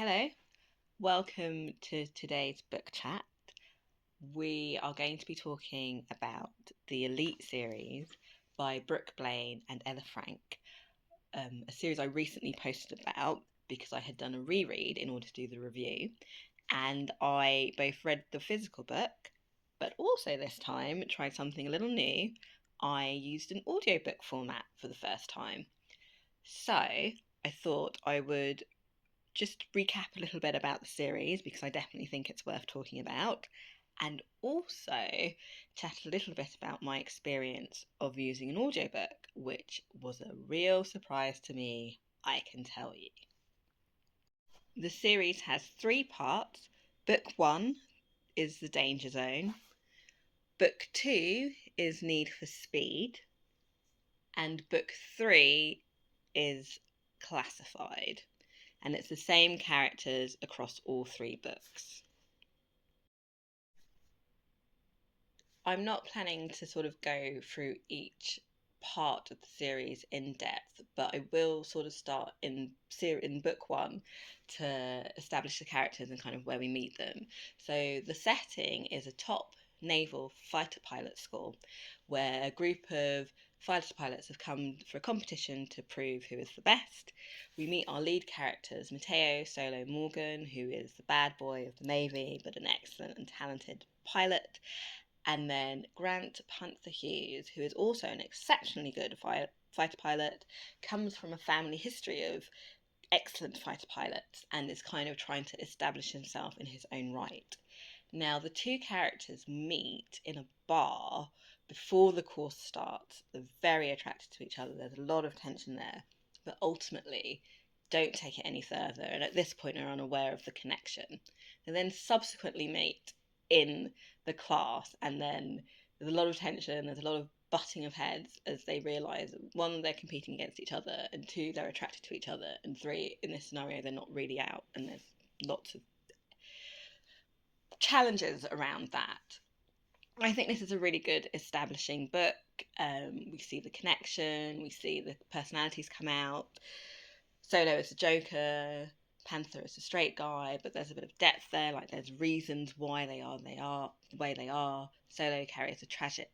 Hello, welcome to today's book chat. We are going to be talking about the Elite series by Brooke, Blaine and Ella Frank, a series I recently posted about because I had done a reread in order to do the review, and I both read the physical book, but also this time tried something a little new. I used an audiobook format for the first time. So I thought I would just recap a little bit about the series because I definitely think it's worth talking about, and also chat a little bit about my experience of using an audiobook, which was a real surprise to me, I can tell you. The series has 3 parts. Book 1 is The Danger Zone, Book 2 is Need for Speed, and Book 3 is Classified. And it's the same characters across all 3 books. I'm not planning to sort of go through each part of the series in depth, but I will sort of start in book 1 to establish the characters and kind of where we meet them. So the setting is a top naval fighter pilot school where a group of fighter pilots have come for a competition to prove who is the best. We meet our lead characters, Matteo Solo Morgan, who is the bad boy of the Navy but an excellent and talented pilot, and then Grant Panther Hughes, who is also an exceptionally good fighter pilot, comes from a family history of excellent fighter pilots and is kind of trying to establish himself in his own right. Now, the 2 characters meet in a bar before the course starts. They're very attracted to each other. There's a lot of tension there, but ultimately don't take it any further, and at this point are unaware of the connection. They then subsequently meet in the class, and then there's a lot of tension, there's a lot of butting of heads as they realise, 1, they're competing against each other, and 2, they're attracted to each other, and 3, in this scenario, they're not really out, and there's lots of challenges around that. I think this is a really good establishing book. We see the connection, we see the personalities come out. Solo is a joker, Panther is a straight guy, but there's a bit of depth there, like there's reasons why they are the way they are. Solo carries a tragic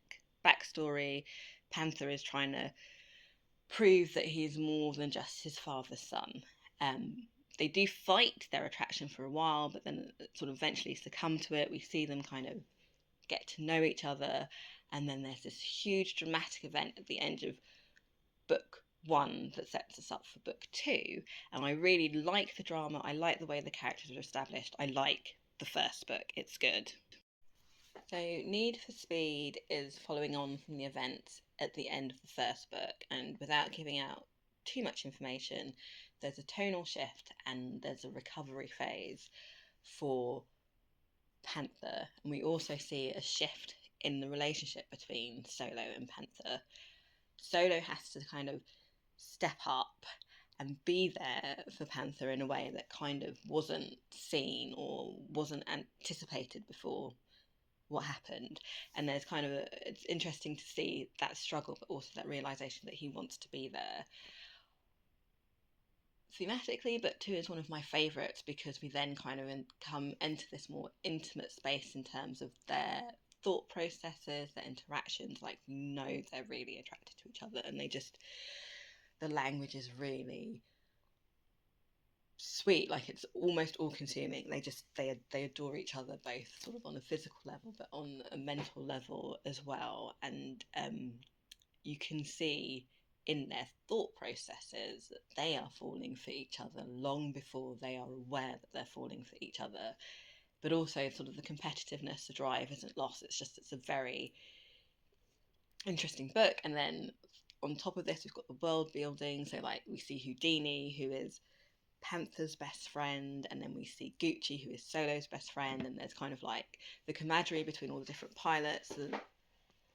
backstory. Panther is trying to prove that he's more than just his father's son. They do fight their attraction for a while, but then sort of eventually succumb to it. We see them kind of get to know each other, and then there's this huge dramatic event at the end of book 1 that sets us up for book 2, and I really like the drama. I like the way the characters are established. I like the first book. It's good. So Need for Speed is following on from the events at the end of the first book, and without giving out too much information, there's a tonal shift and there's a recovery phase for Panther, and we also see a shift in the relationship between Solo and Panther. Solo has to kind of step up and be there for Panther in a way that kind of wasn't seen or wasn't anticipated before what happened. And there's kind of it's interesting to see that struggle, but also that realization that he wants to be there. Thematically, book 2 is one of my favourites because we then kind of come into this more intimate space in terms of their thought processes, their interactions. Like, we know they're really attracted to each other, and the language is really sweet. Like, it's almost all consuming. They adore each other, both sort of on a physical level but on a mental level as well. And you can see in their thought processes that they are falling for each other long before they are aware that they're falling for each other. But also sort of the competitiveness, the drive isn't lost. It's a very interesting book. And then on top of this, we've got the world building. So like we see Houdini, who is Panther's best friend, and then we see Gucci, who is Solo's best friend, and there's kind of like the camaraderie between all the different pilots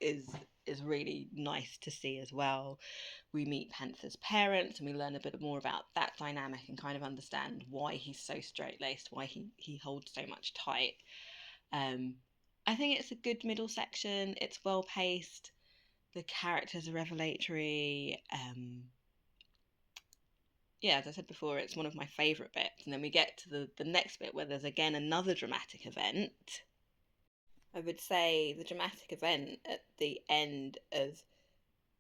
is really nice to see as well. We meet Panther's parents and we learn a bit more about that dynamic and kind of understand why he's so straight-laced, why he holds so much tight. I think it's a good middle section. It's well paced. The characters are revelatory. yeah, as I said before, it's one of my favourite bits. And then we get to the next bit where there's again another dramatic event. I would say the dramatic event at the end of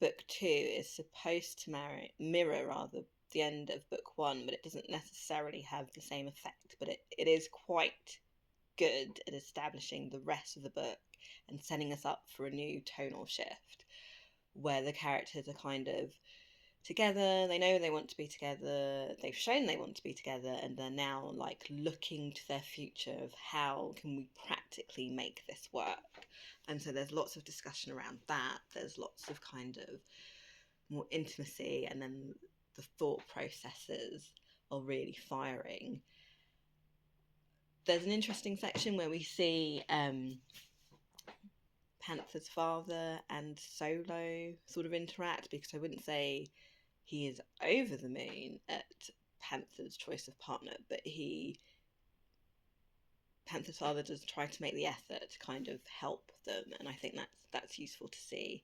book two is supposed to mirror rather the end of book one, but it doesn't necessarily have the same effect. But it is quite good at establishing the rest of the book and setting us up for a new tonal shift where the characters are kind of together, they know they want to be together, they've shown they want to be together, and they're now like looking to their future of how can we practically make this work. And so there's lots of discussion around that. There's lots of kind of more intimacy, and then the thought processes are really firing. There's an interesting section where we see Panther's father and Solo sort of interact, because I wouldn't say he is over the moon at Panther's choice of partner, but Panther's father does try to make the effort to kind of help them, and I think that's useful to see.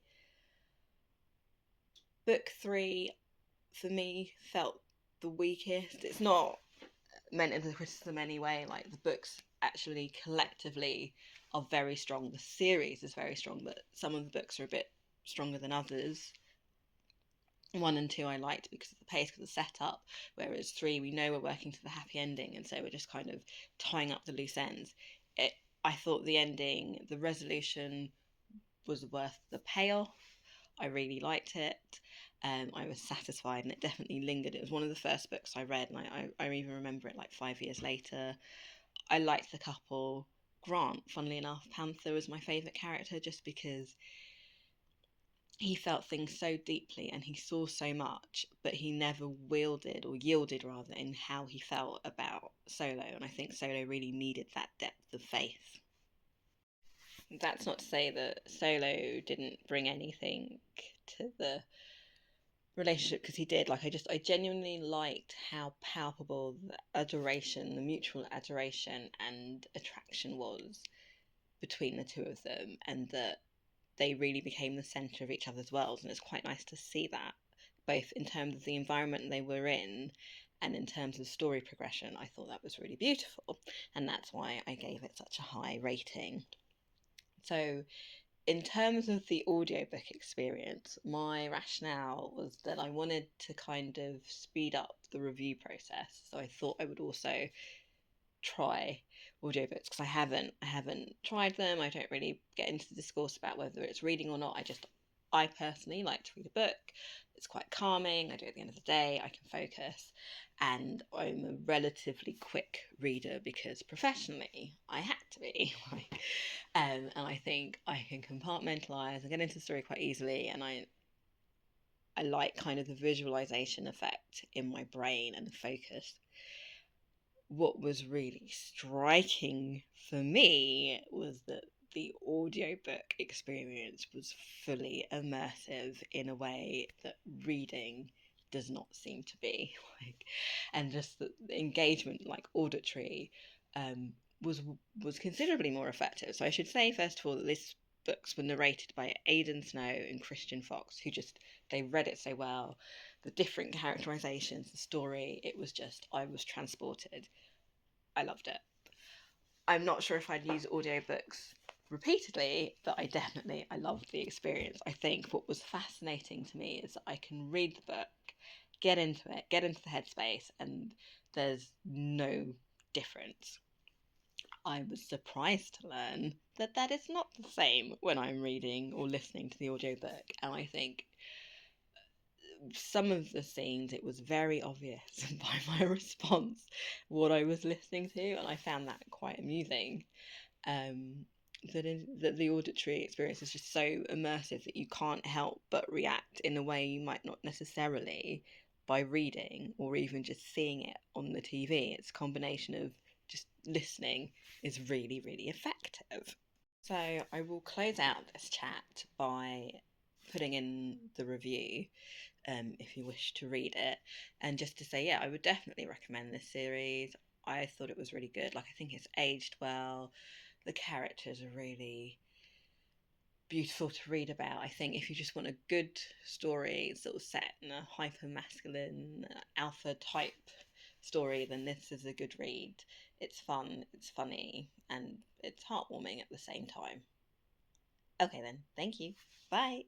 Book three, for me, felt the weakest. It's not meant as a criticism anyway. Like, the books actually collectively are very strong. The series is very strong, but some of the books are a bit stronger than others. 1 and 2 I liked because of the pace, because of the setup, whereas 3 we know we're working to the happy ending, and so we're just kind of tying up the loose ends. I thought the ending, the resolution, was worth the payoff. I really liked it. I was satisfied, and it definitely lingered. It was one of the first books I read, and I even remember it like 5 years later. I liked the couple. Grant, funnily enough, Panther was my favourite character, just because he felt things so deeply and he saw so much, but he never yielded rather, in how he felt about Solo. And I think Solo really needed that depth of faith. That's not to say that Solo didn't bring anything to the relationship, because he did. Like, I genuinely liked how palpable the mutual adoration and attraction was between the two of them, and that they really became the centre of each other's worlds. And it's quite nice to see that, both in terms of the environment they were in and in terms of story progression. I thought that was really beautiful, and that's why I gave it such a high rating. So, in terms of the audiobook experience, my rationale was that I wanted to kind of speed up the review process. So I thought I would also try audiobooks, because I haven't tried them. I don't really get into the discourse about whether it's reading or not. I personally like to read a book. It's quite calming. I do it at the end of the day. I can focus, and I'm a relatively quick reader because professionally I had to be. And I think I can compartmentalize and get into the story quite easily, and I like kind of the visualization effect in my brain and the focus. What was really striking for me was that the audiobook experience was fully immersive in a way that reading does not seem to be. And just the engagement, like auditory, was considerably more effective. So I should say, first of all, that these books were narrated by Aidan Snow and Christian Fox, who they read it so well. The different characterizations, the story, I was transported. I loved it. I'm not sure if I'd use audiobooks repeatedly, but I loved the experience. I think what was fascinating to me is that I can read the book, get into it, get into the headspace, and there's no difference. I was surprised to learn that is not the same when I'm reading or listening to the audiobook, and I think some of the scenes, it was very obvious by my response what I was listening to, and I found that quite amusing. That the auditory experience is just so immersive that you can't help but react in a way you might not necessarily by reading or even just seeing it on the TV. It's a combination of just listening is really, really effective. So I will close out this chat by putting in the review, if you wish to read it. And just to say, yeah, I would definitely recommend this series. I thought it was really good. Like, I think it's aged well. The characters are really beautiful to read about. I think if you just want a good story sort of set in a hyper masculine alpha type story, then this is a good read. It's fun, it's funny, and it's heartwarming at the same time. Okay then, thank you. Bye.